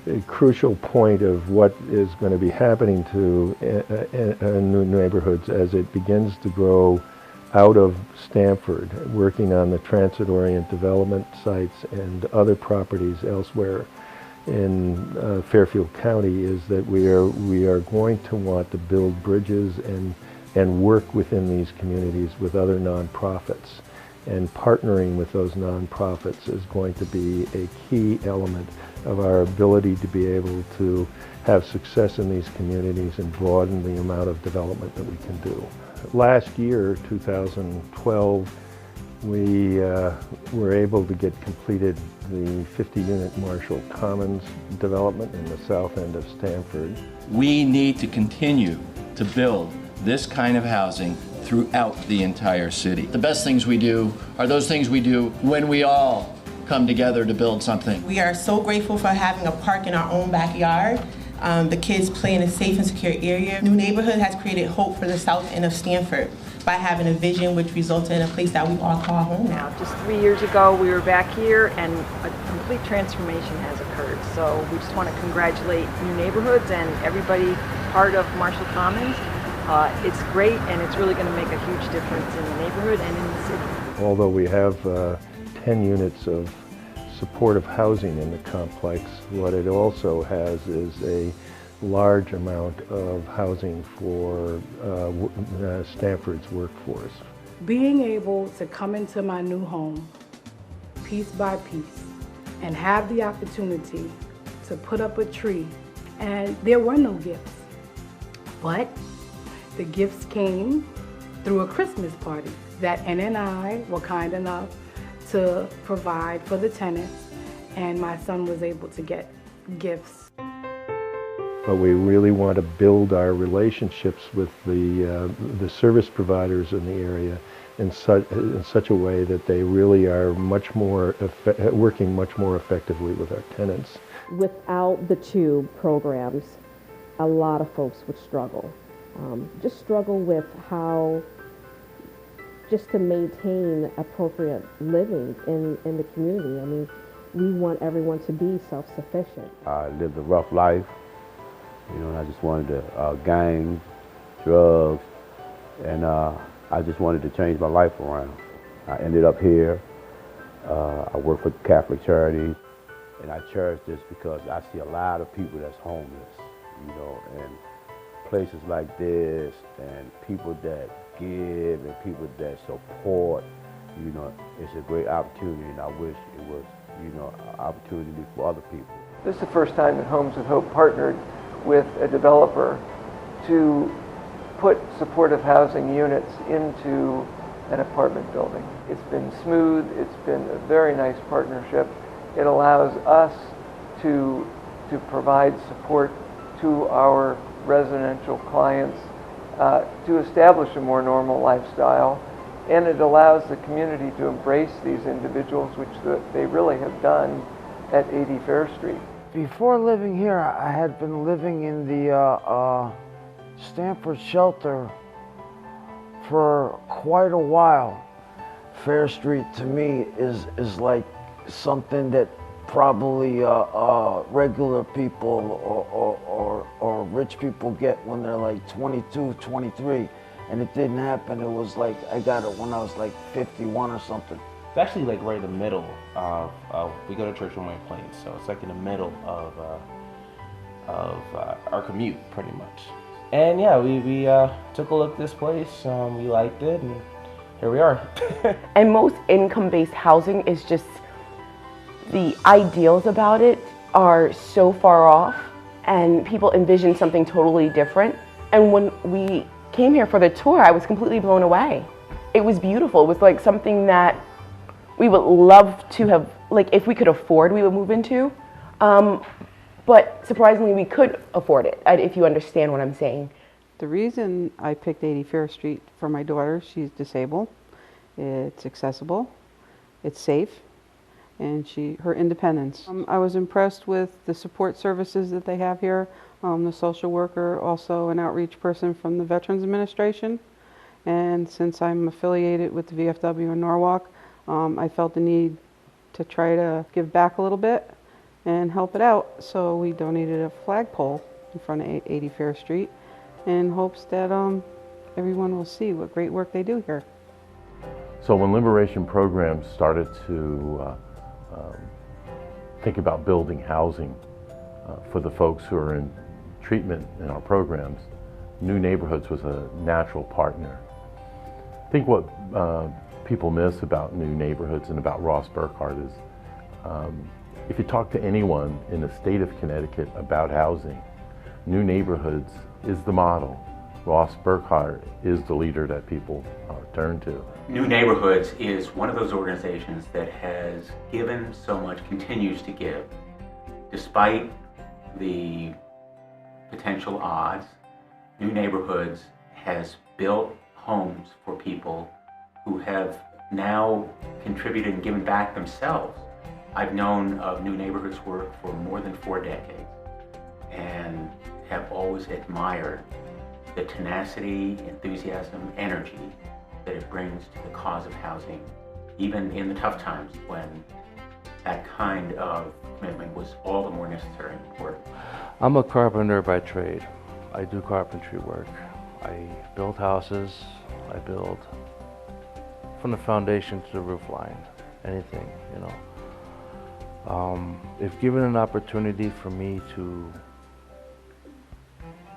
a crucial point of what is going to be happening to new neighborhoods as it begins to grow out of Stamford, working on the transit-oriented development sites and other properties elsewhere in Fairfield County, is that we are going to want to build bridges and work within these communities with other nonprofits. And partnering with those nonprofits is going to be a key element of our ability to be able to have success in these communities and broaden the amount of development that we can do. Last year, 2012, we were able to get completed the 50-unit Marshall Commons development in the south end of Stamford. We need to continue to build this kind of housing throughout the entire city. The best things we do are those things we do when we all come together to build something. We are so grateful for having a park in our own backyard. The kids play in a safe and secure area. New Neighborhood has created hope for the south end of Stamford by having a vision which resulted in a place that we all call home now. Just 3 years ago, we were back here and a complete transformation has occurred. So we just want to congratulate New Neighborhoods and everybody part of Marshall Commons. It's great, and it's really going to make a huge difference in the neighborhood and in the city. Although we have 10 units of supportive housing in the complex, what it also has is a large amount of housing for Stamford's workforce. Being able to come into my new home piece by piece and have the opportunity to put up a tree, and there were no gifts, but the gifts came through a Christmas party that Ann and I were kind enough to provide for the tenants, and my son was able to get gifts. But we really want to build our relationships with the service providers in the area in such a way that they really are much more working much more effectively with our tenants. Without the two programs, a lot of folks would struggle. Just struggle with how just to maintain appropriate living in the community. I mean, we want everyone to be self-sufficient. I lived a rough life, and I just wanted to gangs, drugs, and I just wanted to change my life around. I ended up here. I work for Catholic Charities, and I cherish this because I see a lot of people that's homeless, and places like this and people that give and people that support, it's a great opportunity, and I wish it was, an opportunity for other people. This is the first time that Homes with Hope partnered with a developer to put supportive housing units into an apartment building. It's been smooth, it's been a very nice partnership. It allows us to provide support to our residential clients to establish a more normal lifestyle, and it allows the community to embrace these individuals, which they really have done at 80 Fair Street. Before living here, I had been living in the Stamford shelter for quite a while. Fair Street to me is like something that probably regular people or rich people get when they're like 22, 23. And it didn't happen. It was like, I got it when I was like 51 or something. It's actually like right in the middle of we go to church on White Plains, so it's like in the middle of our commute, pretty much. And yeah, we took a look at this place, we liked it, and here we are. And most income-based housing is just, the ideals about it are so far off, and people envision something totally different. And when we came here for the tour, I was completely blown away. It was beautiful. It was like something that we would love to have, like if we could afford, we would move into. But surprisingly, we could afford it, if you understand what I'm saying. The reason I picked 80 Fair Street for my daughter, she's disabled. It's accessible, it's safe, and her independence. I was impressed with the support services that they have here. The social worker, also an outreach person from the Veterans Administration. And since I'm affiliated with the VFW in Norwalk, I felt the need to try to give back a little bit and help it out. So we donated a flagpole in front of 80 Fair Street in hopes that everyone will see what great work they do here. So when Liberation Programs started to think about building housing for the folks who are in treatment in our programs, New Neighborhoods was a natural partner. I think what people miss about New Neighborhoods and about Ross Burkhardt is if you talk to anyone in the state of Connecticut about housing, New Neighborhoods is the model. Ross Burkhardt is the leader that people turn to. New Neighborhoods is one of those organizations that has given so much, continues to give, despite the potential odds. New Neighborhoods has built homes for people who have now contributed and given back themselves. I've known of New Neighborhoods work for more than 4 decades and have always admired the tenacity, enthusiasm, energy that it brings to the cause of housing, even in the tough times when that kind of commitment was all the more necessary and important. I'm a carpenter by trade. I do carpentry work. I build houses. I build from the foundation to the roof line, anything, you know. If given an opportunity for me to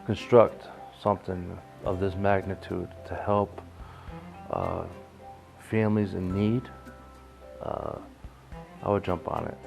construct something of this magnitude to help families in need, I would jump on it.